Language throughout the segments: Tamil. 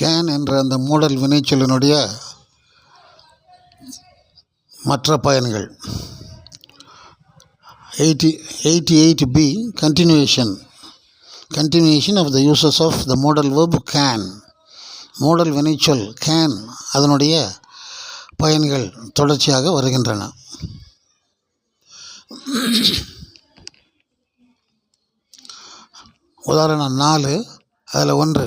கேன் என்ற அந்த மூடல் வினைச்சொல்லினுடைய மற்ற பயன்கள். 88B continuation of the uses of the modal verb can. மூடல் வினைச்சொல் can அதனுடைய பயன்கள் தொடர்ச்சியாக வருகின்றன. உதாரணம் 4, அதில் 1.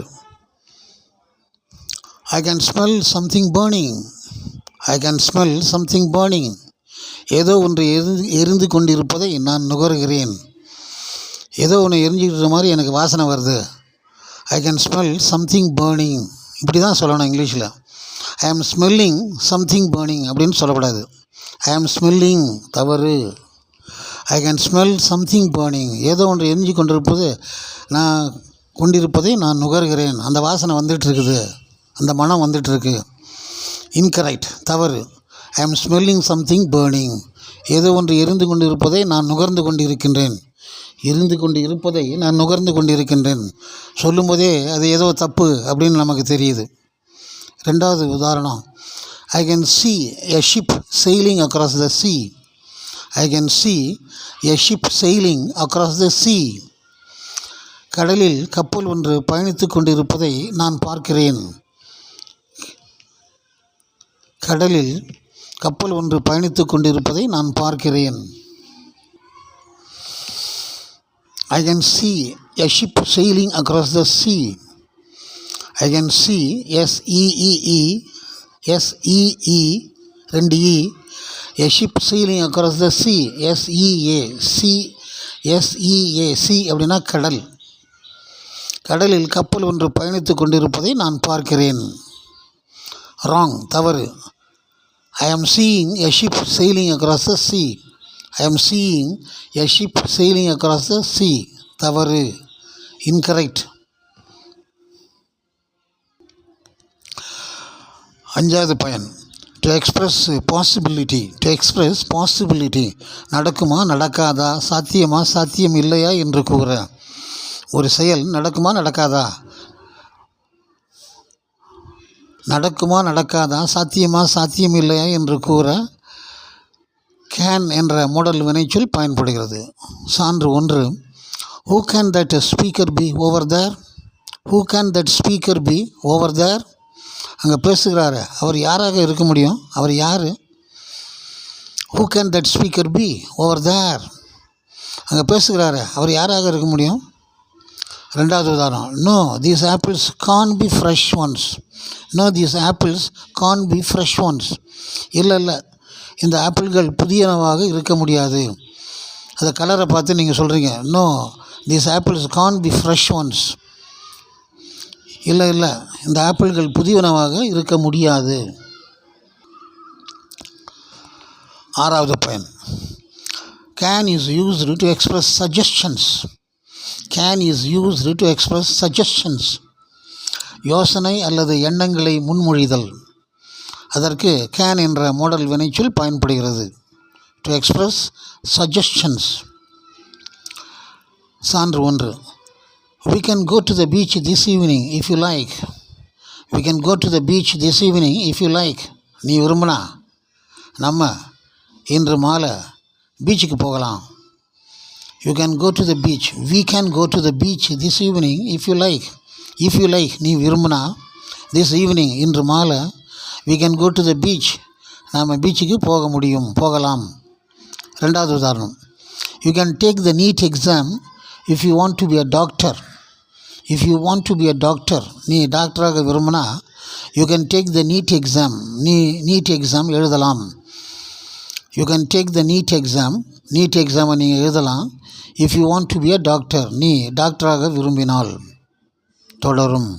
I can smell something burning. I can smell something burning. ஏதோ ஒன்று எரிந்து கொண்டிருப்பதை நான் நுகர்கிறேன். ஏதோ ஒன்று எரிஞ்சிக்கிற மாதிரி எனக்கு வாசனை வருது. I can smell something burning. இப்படி தான் சொல்லணும் இங்கிலீஷில். I am smelling something burning அப்படின்னு சொல்லக்கூடாது. I am smelling தவறு. I can smell something burning. ஏதோ ஒன்று எரிஞ்சு கொண்டிருப்பதை நான் நுகர்கிறேன். அந்த வாசனை வந்துட்டுருக்குது, அந்த மனம் வந்துட்டுருக்கு. இன்கரெக்ட் தவறு. I am smelling something burning. ஏதோ ஒன்று எரிந்து கொண்டிருப்பதை நான் நுகர்ந்து கொண்டிருக்கின்றேன். நான் நுகர்ந்து கொண்டிருக்கின்றேன் சொல்லும்போதே அது ஏதோ தப்பு அப்படின்னு நமக்கு தெரியுது. 2வது உதாரணம். I can see a ship sailing across the sea. I can see a ship sailing across the sea. கடலில் கப்பல் ஒன்று பயணித்து கொண்டிருப்பதை நான் பார்க்கிறேன். கடலில் கப்பல் ஒன்று பயணித்து கொண்டிருப்பதை நான் பார்க்கிறேன். I can see a ship sailing across the sea. I can see S-E-E-E 2 E a ship sailing across the sea. S-E-A C அப்படின்னா கடல். கடலில் கப்பல் ஒன்று பயணித்து கொண்டிருப்பதை நான் பார்க்கிறேன். ராங் தவறு. I am seeing a ship sailing across the sea. I am seeing a ship sailing across the sea. தவறு. இன்கரெக்ட். 5வது பயன். To express possibility. நடக்குமா நடக்காதா, சாத்தியமா சாத்தியம் இல்லையா என்று கூற. ஒரு செயல் நடக்குமா நடக்காதா, சாத்தியமா சாத்தியம் இல்லையா என்று கூற can என்ற மூடல் வினைச்சொல் பயன்படுகிறது. சான்று 1. Who can that speaker be over there? Who can that speaker be over there? அங்கே பேசுகிறாரு, அவர் யாராக இருக்க முடியும்? அவர் யார்? Who can that speaker be over there? அங்கே பேசுகிறாரு, அவர் யாராக இருக்க முடியும்? 2வது உதாரணம். No, these apples can't be fresh ones. No, these apples can't be fresh ones. இல்லை இந்த ஆப்பிள்கள் புதியனவாக இருக்க முடியாது. அந்த கலரை பார்த்து நீங்கள் சொல்கிறீங்க, no these apples can't be fresh ones. இல்லை இந்த ஆப்பிள்கள் புதியனவாக இருக்க முடியாது. 6வது பயன். Can is used to express suggestions. Can is used to express suggestions. யோசனை அல்லது எண்ணங்களை முன்மொழிதல். அதற்கு can என்ற மூடல் வினைச்சொல் பயன்படுகிறது. To express suggestions. சான்று 1. We can go to the beach this evening if you like. We can go to the beach this evening if you like. நீ விரும்பினா நம்ம இன்று மாலை பீச்சுக்கு போகலாம். You can go to the beach. We can go to the beach this evening if you like. If you like நீ விரும்பினா this evening இன்று மாலை we can go to the beach. நாம் பீச்சுக்கு போகலாம். 2வது உதாரணம். You can take the NEET exam if you want to be a doctor. If you want to be a doctor நீ டாக்டராக விரும்பினா you can take the NEET exam. நீ நீட் எக்ஸாம் எழுதலாம். You can take the NEET exam. நீட் எக்ஸாமை நீங்கள் எழுதலாம். If you want to be a doctor நீ டாக்டராக விரும்பினால். தொடரும்.